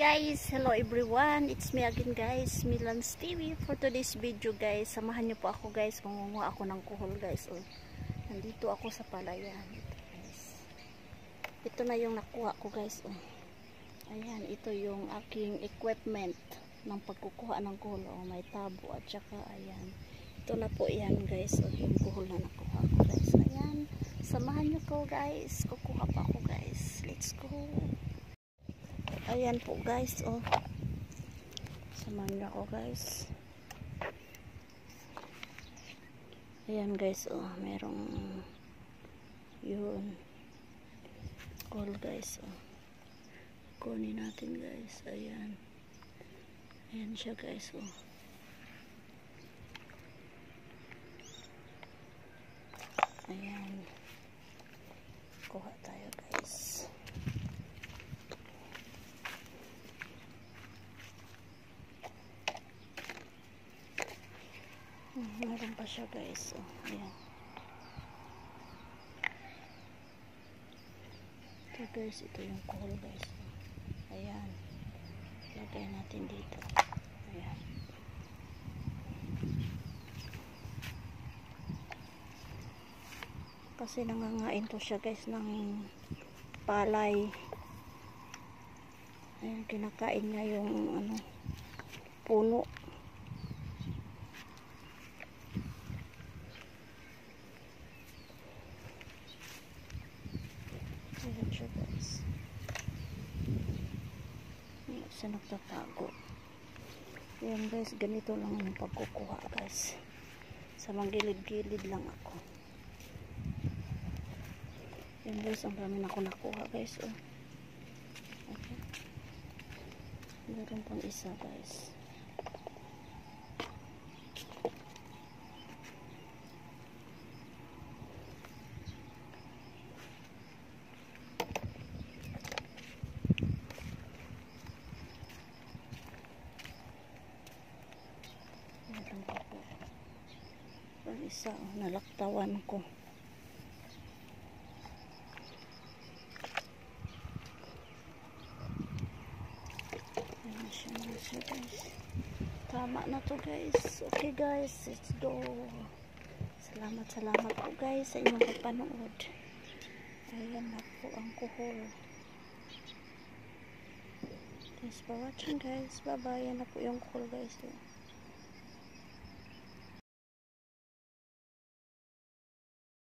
Guys, hello everyone, it's me again guys, Milans TV. For today's video guys, samahan niyo po ako guys, mangunguha ako ng kuhol guys. Nandito ako sa palayan. Ito na yung nakuha ko guys. Ayan, ito yung aking equipment ng pagkukuha ng kuhol. May tabo at saka ayan. Ito na po yan guys, yung kuhol na nakuha ko guys. Ayan, samahan niyo ko guys, kukuha pa ako guys. Let's go. Ayan po guys, samahan niyo ako guys. Ayan guys, merong yun all guys, kunin natin guys. Ayan, ayan siya guys. Ayan, kuha tayo guys. Meron pa siya guys. Ayan. Ito guys, ito yung kuhol guys. Ayan. Lagay natin dito. Ayan. Kasi nangangain to siya guys ng palay. Ayan, kinakain niya yung puno. Ayan siya guys. Ayan siya nagtatago. Ayan guys, ganito lang yung pagkukuha guys. Sa manggilid-gilid lang ako. Ayan guys, ang dami na ako nakuha guys. Okay. Meron pang isa guys. Isa, nalaktawan ko. Ayan siya guys. Tama na to guys. Okay guys, let's go. Salamat po guys sa inyong pagpanood. Ayan na po ang kuhol. Thanks for watching guys. Bye bye. Ayan na po yung kuhol guys.